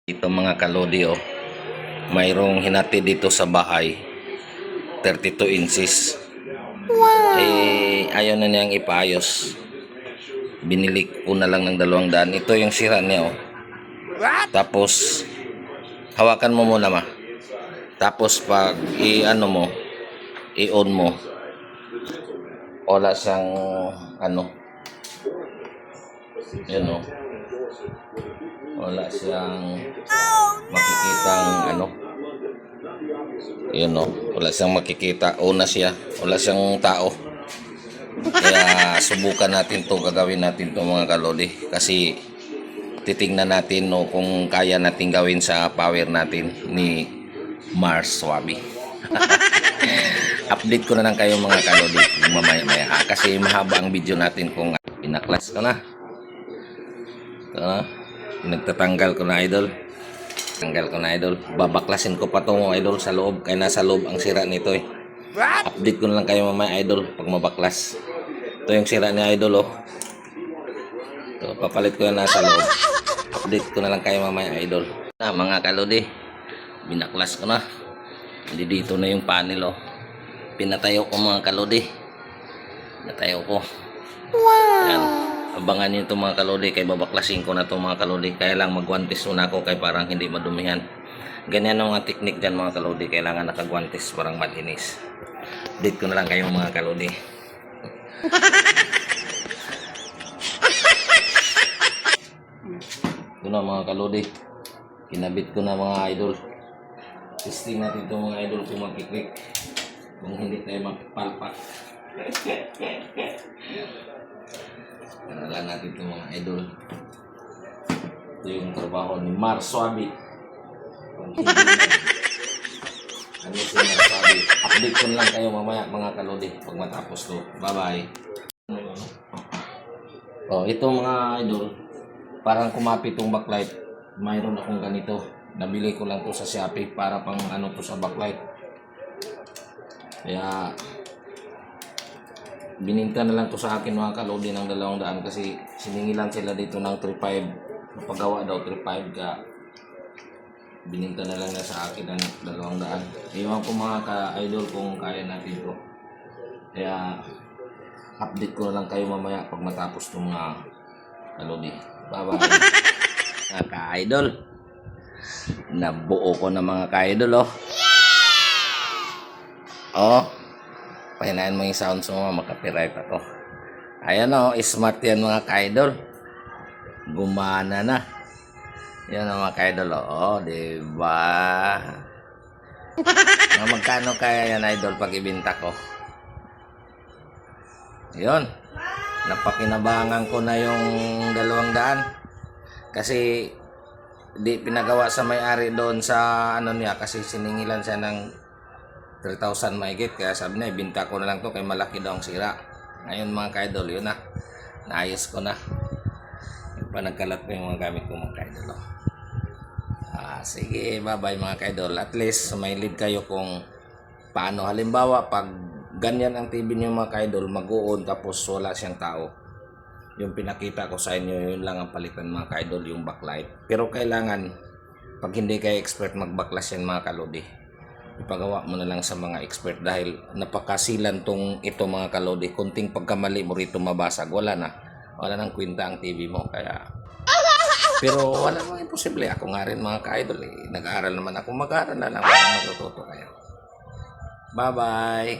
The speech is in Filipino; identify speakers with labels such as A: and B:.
A: Ito mga kalodi, oh, mayroong hinati dito sa bahay, 32 inches. Eh, ayaw na niyang ipaayos. Binili ko na lang ng 200. Ito yung sira niya, oh. Tapos hawakan mo muna, ma. Tapos pag i-ano mo, i-on mo, wala siyang ano, yun, oh. Wala siyang makikitang ano, yun, oh. Wala siyang makikita. Una siya, wala siyang tao. Kaya subukan natin to, gagawin natin to mga kalodi, kasi titingnan natin, no, kung kaya natin gawin sa power natin ni Mars Swaby. Update ko na lang kayo mga kalodi mamaya-maya, kasi mahaba ang video natin. Kung pinaklas ko na ito na, nagtatanggal ko na, idol. Tanggal ko na, idol. Babaklasin ko pa to, idol, sa loob, kaya nasa loob ang sira nito, eh. Update ko na lang kayo mamaya, idol, pag mabaklas. Ito yung sira niya, idol, oh. Ito, papalit ko yan nasa loob. Update ko na lang kayo mamaya, idol. Mga kalodi, binaklas ko na. Hindi, dito na yung panel, oh. Pinatayo ko mga kalodi. Pinatayo ko. Ayan. Abangan nyo ito mga kalodi, kay babaklasin ko na ito mga kalodi. Kaya lang magwantis muna ako, kay parang hindi madumihan. Ganyan ang mga teknik dyan mga kalodi. Kailangan nakagwantis, parang malinis. Update ko na lang kayo mga kalodi. Ito na mga kalodi, kinabit ko na mga idol. Testing natin ito mga idol kung magkiklik, kung hindi tayo magpalpak. Kanalan natin ito mga idol. Ito yung trabaho ni Mars Swaby. Ano si Mars Swaby? Update ko lang kayo mamaya mga kalodi pag matapos to. Bye bye. Oh, ito mga idol, parang kumapit tong backlight. Mayroon akong ganito, nabili ko lang to sa Shopee para pang ano to sa backlight. Kaya bininta na lang to sa akin mga kalodi ng 200, kasi siningilan sila dito ng 3.5. Napagawa daw 3.5, ka bininta na lang na sa akin ng 200. Iwan ko mga ka-idol kung kaya natin to. Kaya update ko na lang kayo mamaya pag matapos itong mga kalodi. Bye bye. Mga ka-idol, nabuo ko na mga ka-idol, oh. Oh, pahinain mo yung sounds mo, makapiright ako. Ayan, oh, smart yan mga ka-idol. Gumana na. Yan ang mga ka-idol, oh, diba? Magkano kaya yan, idol, pag ibinta ko? Yun, napakinabangan ko na yung 200, kasi di pinagawa sa may-ari doon sa ano niya, kasi siningilan siya ng 3,000 mahigit. Kaya sabi niya, ibinta ko na lang to, kay malaki daw ang sira. Ngayon mga ka-idol, yun na, naayos ko na. Yung pa nagkalat ko yung mga gamit ko mga ka-idol, oh. Sige, bye bye mga ka-idol. At least may lead kayo kung paano. Halimbawa, pag ganyan ang TV niyo mga ka-idol, mag-on tapos wala siyang tao, yung pinakita ko sa inyo, yun lang ang palitan mga ka-idol, yung backlight. Pero kailangan, pag hindi kayo expert magbaklas yan mga kalodi, ipagawa mo na lang sa mga expert, dahil napakasilan tong ito mga kalodi. Kunting pagkamali mo rito mabasag, wala nang kwenta ang TV mo. Kaya pero wala namang imposible. Ako nga rin mga ka-idol, nag-aaral naman ako. Mag-aaral na lang para matututo kayo. Bye bye.